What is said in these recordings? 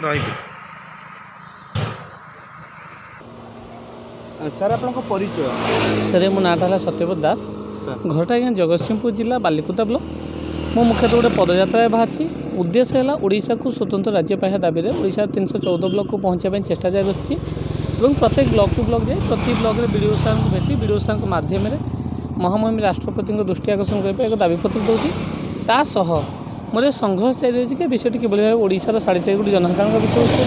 ରହିବି। ସାର୍ ଆପଣଙ୍କ ପରିଚୟ? ସାର୍ ମୋ ନାଁଟା ହେଲା ସତ୍ୟବ୍ରତ ଦାସ। ଘରଟା ଆଜ୍ଞା ଜଗତସିଂହପୁର ଜିଲ୍ଲା ବାଲିକୁଦା ବ୍ଲକ। ମୁଁ ମୁଖ୍ୟତଃ ଗୋଟେ ପଦଯାତ୍ରାରେ ବାହାରିଛି। ଉଦ୍ଦେଶ୍ୟ ହେଲା ଓଡ଼ିଶାକୁ ସ୍ୱତନ୍ତ୍ର ରାଜ୍ୟ ପାହ୍ୟା ଦାବିରେ ଓଡ଼ିଶାର 314 ବ୍ଲକକୁ ପହଞ୍ଚିବା ପାଇଁ ଚେଷ୍ଟା ଜାରି ରଖିଛି ଏବଂ ପ୍ରତ୍ୟେକ ବ୍ଲକ ଟୁ ବ୍ଲକ ଯାଇ ପ୍ରତି ବ୍ଲକରେ ବିଡ଼ିଓ ସାର୍ଙ୍କୁ ଭେଟି ବିଡ଼ିଓ ସାର୍ଙ୍କ ମାଧ୍ୟମରେ ମହାମହିମ ରାଷ୍ଟ୍ରପତିଙ୍କ ଦୃଷ୍ଟି ଆକର୍ଷଣ କରିବା ପାଇଁ ଏକ ଦାବିପତ୍ର ଦେଉଛି। ତା ସହ ମୋର ସଂଘର୍ଷ ଜାରି ରହିଛି କି ବିଷୟଟି କିଭଳି ଭାବେ ଓଡ଼ିଶାର 4.5 ଜନସାଧାରଣଙ୍କ ବିଷୟବସ୍ତୁ।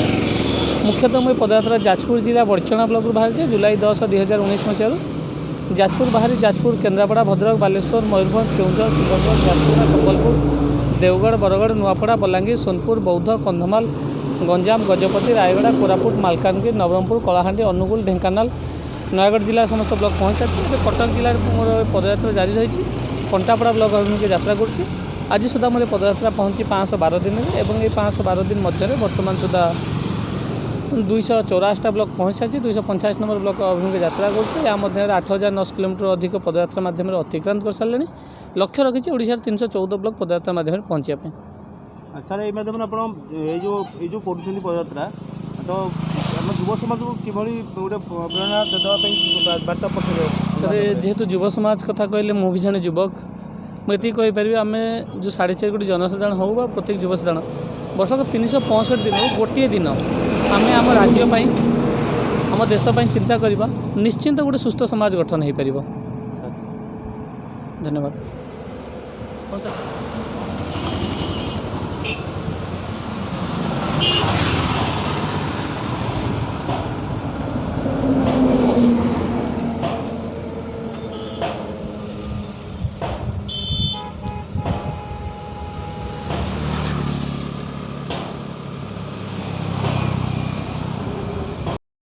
ମୁଖ୍ୟତଃ ମୁଁ ପଦଯାତ୍ରା ଯାଜପୁର ଜିଲ୍ଲା ବଡ଼ଚଣା ବ୍ଲକରୁ ବାହାରିଛି ଜୁଲାଇ 10, 2019 ମସିହାରୁ। ଯାଜପୁର ବାହାରି ଯାଜପୁର, କେନ୍ଦ୍ରାପଡ଼ା, ଭଦ୍ରକ, ବାଲେଶ୍ୱର, ମୟୂରଭଞ୍ଜ, କେଉଁଝର, ସୁନ୍ଦରଗଡ଼, ଝାରସୁଗୁଡ଼ା, ସମ୍ବଲପୁର, ଦେଓଗଡ଼, ବରଗଡ଼, ନୂଆପଡ଼ା, ବଲାଙ୍ଗୀର, ସୋନପୁର, ବୌଦ୍ଧ, କନ୍ଧମାଳ, ଗଞ୍ଜାମ, ଗଜପତି, ରାୟଗଡ଼ା, କୋରାପୁଟ, ମାଲକାନଗିରି, ନବରଙ୍ଗପୁର, କଳାହାଣ୍ଡି, ଅନୁଗୁଳ, ଢେଙ୍କାନାଳ, ନୟାଗଡ଼ ଜିଲ୍ଲା ସମସ୍ତ ବ୍ଲକ ପହଞ୍ଚିସାରିଛି। ଏବେ କଟକ ଜିଲ୍ଲାରେ ମୋର ପଦଯାତ୍ରା ଜାରି ରହିଛି। କଣ୍ଟାପଡ଼ା ବ୍ଲକ ଅଭିମୁଖେ ଯାତ୍ରା କରୁଛି। ଆଜି ସୁଦ୍ଧା ମୋର ପଦଯାତ୍ରା ପହଞ୍ଚି 512 ଦିନରେ ଏବଂ এই 512 ଦିନ ମଧ୍ୟରେ ବର୍ତ୍ତମାନ ସୁଦ୍ଧା 284ଟା ବ୍ଲକ ପହଞ୍ଚିସାରିଛି। 285 নম্বর ବ୍ଲକ ଅଭିମୁଖେ ଯାତ୍ରା କରୁଛି। ଏହା ମଧ୍ୟରେ 8009 କିଲୋମିଟର ଅଧିକ ପଦଯାତ୍ରା ମାଧ୍ୟମରେ ଅତିକ୍ରାନ୍ତ କରିସାରିଲେଣି। ଲକ୍ଷ୍ୟ ରଖିଛି ଓଡ଼ିଶାର 314 ବ୍ଲକ ପଦଯାତ୍ରା ମାଧ୍ୟମରେ ପହଞ୍ଚିବା ପାଇଁ। ସାର୍ এই ମାଧ୍ୟମରେ ଆପଣ এই ଯେଉଁ କରୁଛନ୍ତି ପଦଯାତ୍ରା, ତ ଆମ ଯୁବ ସମାଜକୁ କିଭଳି ଗୋଟେ ପ୍ରେରଣା ଦେବା ପାଇଁ ବାର୍ତ୍ତା ପଠାଇବେ? ସାର୍ ଯେହେତୁ ଯୁବ ସମାଜ କଥା କହିଲେ ମୁଁ ବି ଜଣେ ଯୁବକ। ମୁଁ ଏତିକି କହିପାରିବି ଆମେ ଯେଉଁ 4.5 କୋଟି ଜନସାଧାରଣ ହେଉ ବା ପ୍ରତ୍ୟେକ ଯୁବ ସାଧାରଣ ବର୍ଷକ 365 ଦିନରୁ ଗୋଟିଏ ଦିନ ଆମେ ଆମ ରାଜ୍ୟ ପାଇଁ ଆମ ଦେଶ ପାଇଁ ଚିନ୍ତା କରିବା, ନିଶ୍ଚିନ୍ତ ଗୋଟେ ସୁସ୍ଥ ସମାଜ ଗଠନ ହୋଇପାରିବ। ଧନ୍ୟବାଦ। ହଁ ସାର୍।